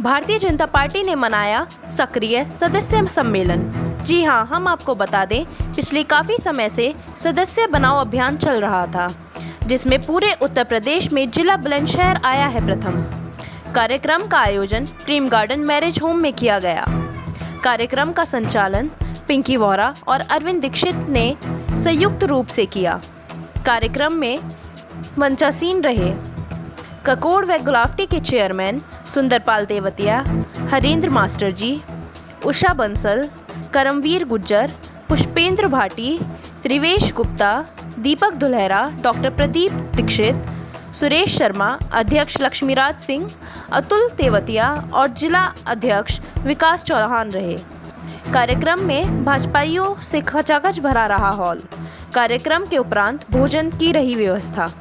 Bharatiya Janata party ने मनाया सक्रिय सदस्य सम्मेलन। जी हां, हम आपको बता दें, पिछले काफ़ी समय से सदस्य बनाओ अभियान चल रहा था, जिसमें पूरे उत्तर प्रदेश में जिला बुलंदशहर आया है प्रथम। कार्यक्रम का आयोजन प्रेम गार्डन मैरिज होम में किया गया। कार्यक्रम का संचालन पिंकी वोरा और अरविंद दीक्षित ने संयुक्त रूप से किया। कार्यक्रम में मंचासीन रहे ककोड़ व गुलावटी के चेयरमैन सुंदरपाल तेवतिया, हरेंद्र मास्टर जी, उषा बंसल, करमवीर गुज्जर, पुष्पेंद्र भाटी, त्रिवेश गुप्ता, दीपक दुल्हेरा, डॉक्टर प्रदीप दीक्षित, सुरेश शर्मा, अध्यक्ष लक्ष्मीराज सिंह, अतुल तेवतिया और जिला अध्यक्ष विकास चौहान रहे। कार्यक्रम में भाजपाइयों से खचाखच भरा रहा हॉल। कार्यक्रम के उपरांत भोजन की रही व्यवस्था।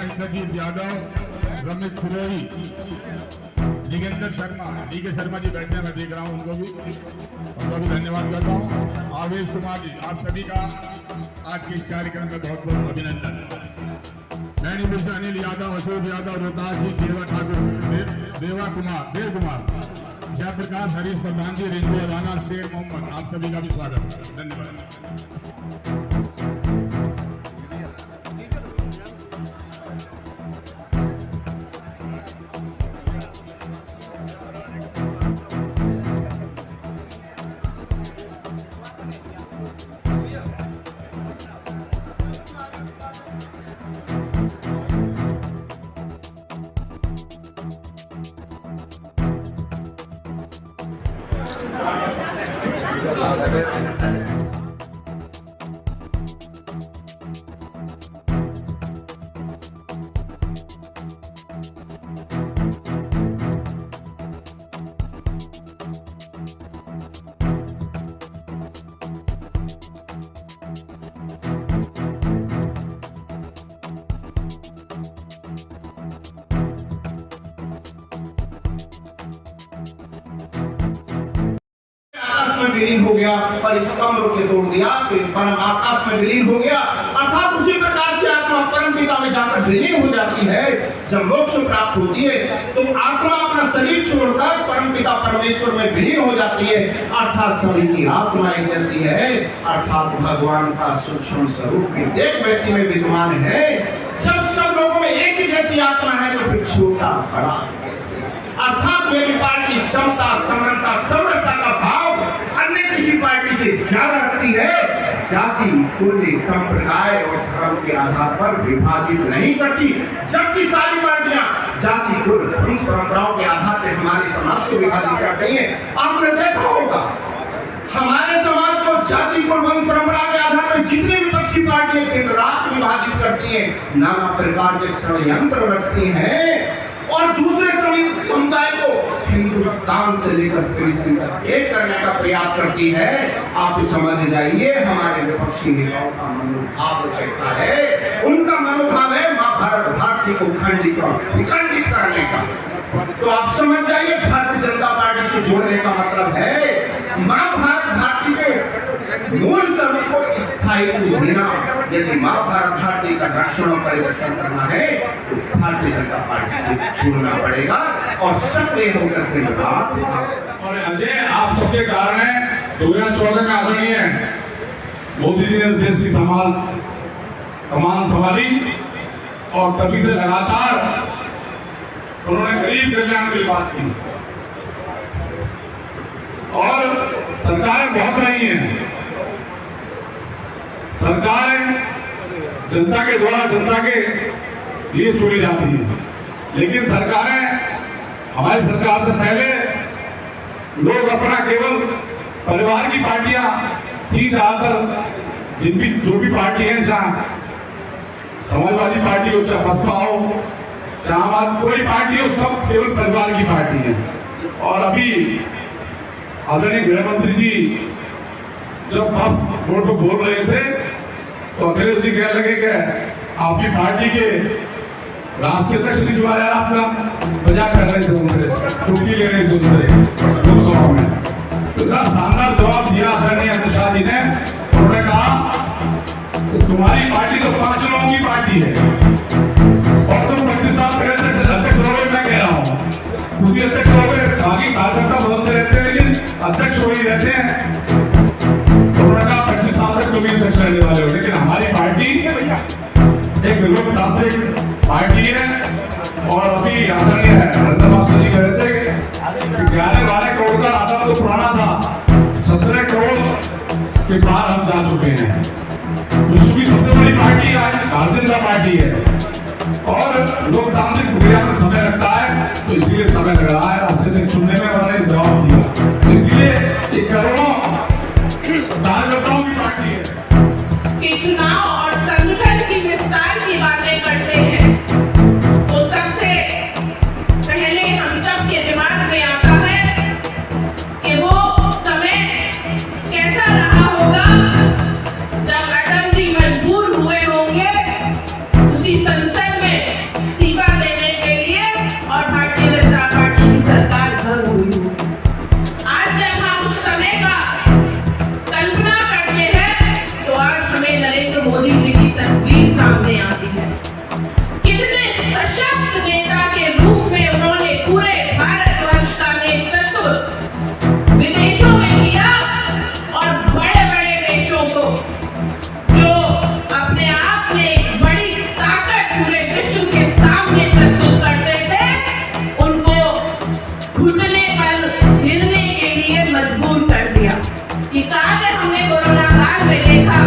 इंद्रजीत यादव, रमेश सिरोही, निगेंद्र शर्मा, डीके शर्मा जी बैठे हैं, मैं देख रहा हूं उनको भी धन्यवाद करता हूं। आवेश कुमार जी, आप सभी का आज के इस कार्यक्रम में बहुत बहुत अभिनंदन। नैनी मिश्र, अनिल यादव, अशोक यादव, रोहतास जी, देवा ठाकुर, देव कुमार, जयप्रकाश, हरीश प्रधान जी, रिंकू अदाना, शेर मोहम्मद, आप सभी का भी स्वागत। धन्यवाद। विलीन हो गया और इस कमर को तोड़ दिया तो परम आकाश में विलीन हो गया। अर्थात उसी प्रकार से आत्मा परम पिता में जाकर विलीन हो जाती है। जब मोक्ष प्राप्त होती है तो आत्मा अपना शरीर छोड़कर परम पिता परमेश्वर में विलीन हो जाती है। अर्थात सभी की आत्मा एक जैसी है, अर्थात भगवान का सूक्ष्म स्वरूप प्रत्येक व्यक्ति में विद्यमान है। जब सब लोगों में एक ही जैसी आत्मा है तो फिर छोटा बड़ा अर्थात मेरी पार्टी समता, समानता, समरसता का भाव अन्य किसी पार्टी से ज्यादा रखती है। जाति, कुल, संप्रदाय और धर्म के आधार पर विभाजित नहीं करती, जबकि सारी पार्टियां जाति, कुल, वंश, परंपराओं के आधार पर हमारे समाज को विभाजित कर रही है। आपने देखा होगा हमारे समाज को जाति, कुल, वंश, परंपरा के आधार पर जितनी विपक्षी पार्टियां दिन रात विभाजित करती है, नाना प्रकार के षड्यंत्र रचती है और दूसरे समुदाय को हिंदुस्तान से लेकर फिलिस्तीन तक एक करने का प्रयास करती है। आप समझ जाइए हमारे विपक्षी नेताओं का मनोभाव कैसा है। उनका मनोभाव है मां भारत भारती को विखंडित करने का। तो आप समझ जाइए भारतीय जनता पार्टी से जोड़ने का मतलब है मां भारत भारती के मूल स्वरूप को स्थायित्व देना। यदि मां भारत भारती का रक्षण और परिरक्षण करना है तो भारतीय जनता पार्टी से जुड़ना पड़ेगा और सक्रिय होकर के और अजय आप सबके कारण है 2014 में आदरणीय मोदी जी ने देश की कमान संभाली और तभी से लगातार उन्होंने गरीब कल्याण की बात की और सरकारें बहुत रही हैं। सरकारें जनता के द्वारा जनता के लिए चुनी जाती है, लेकिन सरकारें हमारी सरकार से पहले लोग अपना केवल परिवार की पार्टियां कि ज्यादातर जो भी पार्टी है, चाहे समाजवादी पार्टी हो, चाहे बसपा हो, चाहे आम आदमी कोई पार्टी हो, सब केवल परिवार की पार्टी है। और अभी आदरणीय गृह मंत्री जी जब आप वोट को बोल रहे थे तो अखिलेश जी कहने लगे कि आपकी पार्टी के राष्ट्रीय अध्यक्ष भिजवाया, आपका मजाक कर रहे थे, उनसे छुट्टी ले रहे थे उनसे लोकसभा में। तो इतना शानदार जवाब दिया आदरणीय अमित शाह जी ने। उन्होंने कहा तो तुम्हारी पार्टी तो 5 लोगों की पार्टी है और तुम 25 साल पहले अध्यक्ष रहोगे। मैं कह रहा हूँ खुद ही अध्यक्ष रहोगे, बाकी कार्यकर्ता बदलते रहते हैं लेकिन अध्यक्ष वही रहते हैं। तो उन्होंने कहा 25 साल तक तुम ही अध्यक्ष रहने वाले हो। लेकिन हमारी पार्टी एक लोकतांत्रिक पार्टी है। और अभी आदरणीय नरेंद्र मास्टर जी कह रहे थे कि 11-12 करोड़ का आधा तो पुराना था, 17 करोड़ के पार हम जा चुके हैं। विश्व की सबसे बड़ी पार्टी आज भारतीय जनता पार्टी है और लोकतांत्रिक प्रक्रिया में समय लगता है, तो इसीलिए समय लग रहा है। राष्ट्रीय चुनने में उन्होंने जवाब दिया, इसलिए ये करोड़ों कार्यकर्ताओं की पार्टी है कि चुनाव और संगठन की विस्तार की बातें करते हैं तो सबसे पहले हम सब के दिमाग में आता है कि वो समय कैसा रहा होगा जब अटल जी मजबूर हुए होंगे उसी संसद में इस्तीफा देने के लिए और भारतीय जनता पार्टी की सरकार भंग हुई हो। आज जब हम उस समय का कल्पना करते हैं तो आज हमें नरेंद्र मोदी जी की तस्वीर सामने आती है। कितने सशक्त नेता के रूप में उन्होंने पूरे भारतवर्ष का नेतृत्व विदेशों में किया और बड़े-बड़े देशों को जो अपने आप में एक बड़ी ताकत पूरे विश्व के सामने प्रस्तुत करते थे, उनको घुटने पर हिलने के लिए मजबूर कर दिया। ये कार्य हमने कोरोना काल में देखा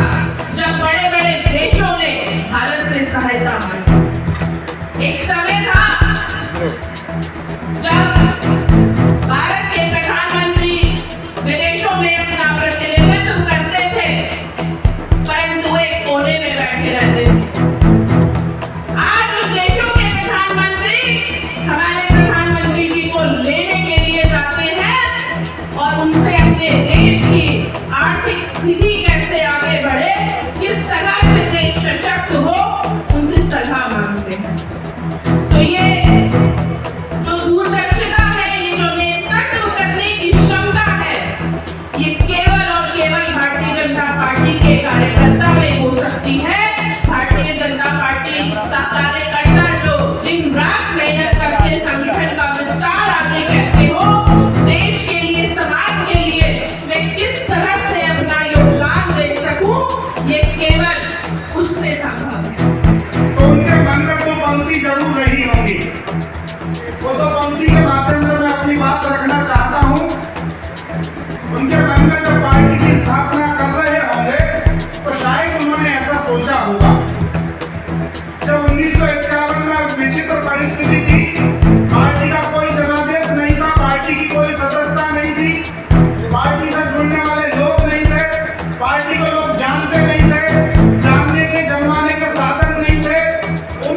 जब बड़े-बड़े देशों ने भारत से सहायता मांगी। एक समय था जब भारत के प्रधानमंत्री विदेशों में अपना प्रतिनिधित्व करते थे परंतु एक कोने में बैठे रहते थे। आज उस देशों के प्रधानमंत्री हमारे प्रधानमंत्री जी को लेने के लिए जाते हैं और उनसे अपने देश की आर्थिक स्थिति कैसे आगे बढ़े, किस तरह से देश सशक्त हो, उनसे सलाह मांगते हैं। तो ये जो दूरदर्शिता है, ये जो नेतृत्व करने की क्षमता है, ये केवल और केवल भारतीय जनता पार्टी के कार्यकर्ता में हो सकती है। भारतीय जनता पार्टी का कार्यकर्ता जो दिन रात मेहनत करके संगठन का विस्तार आगे कैसे हो, देश के लिए, समाज के लिए मैं किस तरह से अपना योगदान दे सकूं, ये केवल उससे संभव है। तो उनके मन में तो पंक्ति जरूर रही होगी। वो तो पंक्ति के माध्यम से मैं अपनी बात रखना चाहता हूँ। उनके मन में जब पार्टी की स्थापना कर रहे होंगे तो शायद उन्होंने ऐसा सोचा होगा। जब 1951 में विचित्र परिस्थिति थी, पार्टी का कोई जनादेश नहीं था, पार्टी की कोई सदस्यता नहीं थी, पार्टी से जुड़ने वाले लोग नहीं थे, पार्टी को लोग जानते नहीं थे, जानने के जमाने के साधन नहीं थे। उन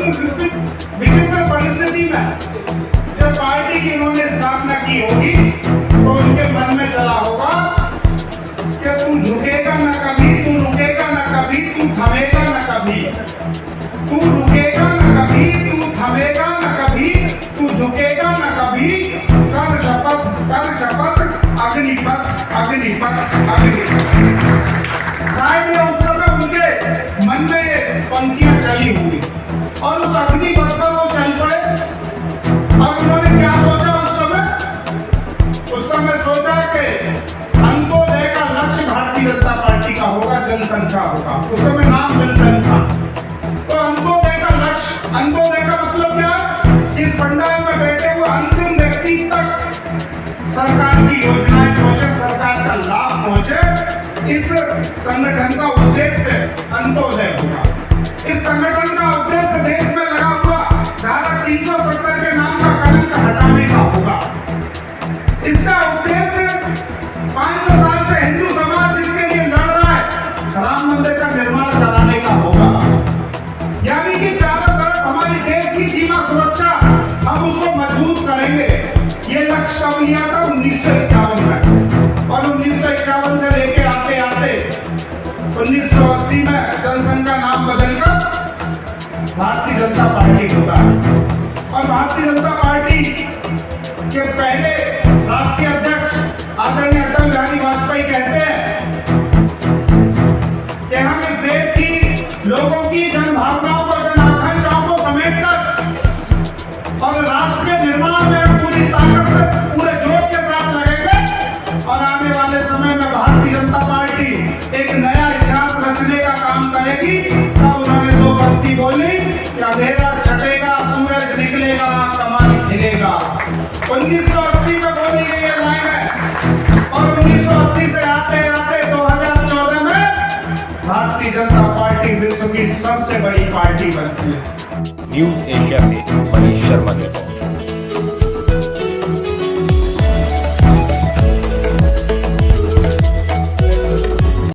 विचित्र परिस्थिति में जब पार्टी की इन्होंने स्थापना की होगी तो उनके मन में चला होगा कि तू झुकेगा न कभी, तू रुकेगा न कभी, तू थमेगा न कभी, तू रुकेगा न कभी, तू थमेगा न कभी, तू झुकेगा न कभी, कर शपथ अग्निपथ अग्निपथ अग्निपथ। शायद ये उस समय उनके मन में ये पंक्तियां चली होंगी और उस अग्निपथ पर वो चल पड़े। और उन्होंने क्या सोचा उस समय सोचा कि अंत्योदय का लक्ष्य भारतीय जनता पार्टी का होगा, जनसंख्या होगा। उस समय नाम जनसंख्या। तो अंत्योदय का लक्ष्य, अंत्योदय का मतलब क्या? इस पंडाल में बैठे हुए अंतिम व्यक्ति तक सरकार की योजनाएं पहुंचे, सरकार का लाभ पहुंचे। इस संगठन का उद्देश्य अंत्योदय होगा। इस संगठन का उद्देश्य देश में लगा हुआ धारा 370 के नाम का कलंक हटाने का होगा। इसका उद्देश्य 500 साल से हिंदू समाज जिसके लिए लड़ रहा ये लक्ष्य कब लिया था? 1951 में। और 1951 से लेके आते आते 1980 में जनसंघ का नाम बदलकर भारतीय जनता पार्टी होता है। और भारतीय जनता पार्टी के पहले राष्ट्रीय अध्यक्ष आदरणीय अटल बिहारी वाजपेयी कहते हैं कि हम इस देश की लोगों की जन भावनाओं को, जन आकांक्षाओं को समेटकर और राष्ट्र के निर्माण में पूरी ताकत से, पूरे जोश के साथ लगेंगे। और आने वाले समय में भारतीय जनता पार्टी एक नया इतिहास रचने का काम करेगी। तब उन्होंने दो पंक्ति बोली कि अंधेरा छटेगा, सूरज निकलेगा, कमल खिलेगा। 1980 में बोली गई ये लाइन है। और 1980 से आते आते 2014 में भारतीय जनता पार्टी विश्व की सबसे बड़ी पार्टी बनती है। न्यूज़ एशिया से मनीष शर्मा की रिपोर्ट।